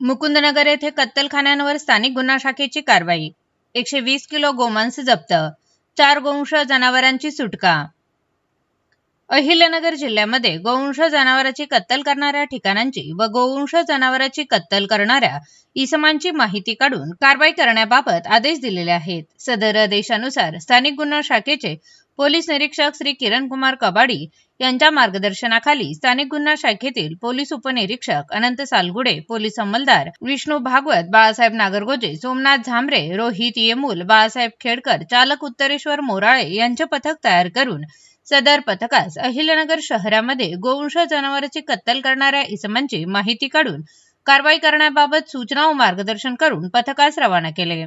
मुकुंदनगर येथे कत्तलखान्यांवर स्थानिक गुन्हा शाखेची कारवाई। 120 किलो गोमांस जप्त, 4 गोवंश जनावरांची सुटका। अहिल्यानगर जिल्ह्यामध्ये गोवंश जनावरांची कत्तल करणाऱ्या ठिकाणांची व गोवंश जनावरांची कत्तल करणाऱ्या इसमांची माहिती काढून कारवाई करण्याबाबत आदेश दिलेले आहेत। सदर आदेशानुसार स्थानिक गुन्हा शाखेचे पोलीस निरीक्षक श्री किरण कुमार कबाडी यांच्या मार्गदर्शनाखाली स्थानिक गुन्हा शाखेतील पोलीस उपनिरीक्षक अनंत सालगुडे, पोलीस अंमलदार विष्णू भागवत, बाळासाहेब नागरगोजे, सोमनाथ झांबरे, रोहित येमूल, बाळासाहेब खेडकर, चालक उत्तरेश्वर मोराळे यांचे पथक तयार करून सदर पथकास अहिल्यानगर शहरामध्ये गोवंश जनावरांची कत्तल करणाऱ्या इसमांची माहिती काढून कारवाई करण्याबाबत सूचना व मार्गदर्शन करून पथकास रवाना केले।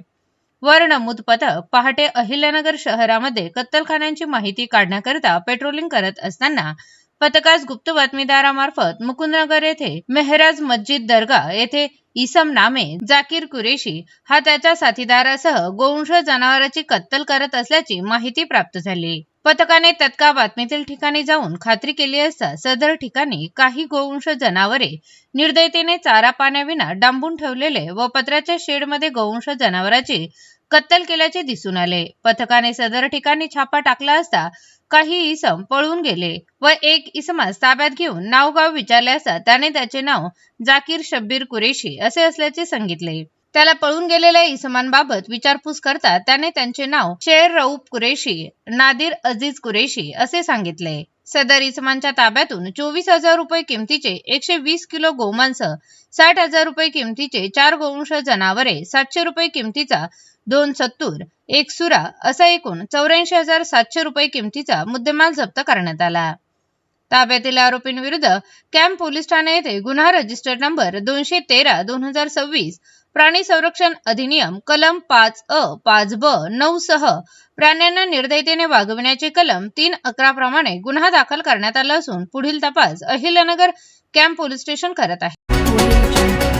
वर नमूद पथक पहाटे अहिल्यानगर शहरामध्ये कत्तलखान्यांची माहिती काढण्याकरिता पेट्रोलिंग करत असताना पथकास गुप्त बातमीदारामार्फत मुकुंदनगर येथे मेहराज मस्जिद दर्गा येथे इसम नामे जाकीर कुरेशी हा त्याच्या साथीदारासह गोवंश जनावरांची कत्तल करत असल्याची माहिती प्राप्त झाली। पथकाने तत्काळ बातमीतील ठिकाणी जाऊन खात्री केली असता सदर ठिकाणी काही गोवंश जनावरे निर्दयतेने चारा पाण्याविना डांबून ठेवलेले व पत्र्याच्या शेडमध्ये गोवंश जनावरांची कत्तल केल्याचे दिसून आले। पथकाने सदर ठिकाणी छापा टाकला असता काही इसम पळून गेले व एक इसमास ताब्यात घेऊन नावगाव विचारले असता त्याने त्याचे नाव जाकीर शब्बीर कुरेशी असे असल्याचे सांगितले। त्याला पळून गेलेल्या इसमांबाबत विचारपूस करता त्याने त्यांचे नाव शेर रऊफ कुरेशी, नादिर अजीज कुरेशी असे सांगितले। सदर इसमांच्या ताब्यातून 24,000 रुपये किमतीचे 120 किलो गोमांस, 60,000 रुपये किमतीचे 4 गोवंश जनावरे, 700 रुपये किमतीचा 2 सत्तूर, 1 सुरा असा एकूण 84,700 रुपये किमतीचा मुद्देमाल जप्त करण्यात आला। ताब्यातील आरोपींविरुद्ध कॅम्प पोलीस ठाणे येथे गुन्हा रजिस्टर नंबर 213/2026 प्राणी संरक्षण अधिनियम कलम 5A 5B 9 सह प्राण्यांना निर्दयतेने वागविण्याचे कलम 311 प्रमाणे गुन्हा दाखल करण्यात आला असून पुढील तपास अहिल्यानगर कॅम्प पोलीस स्टेशन करत आहे।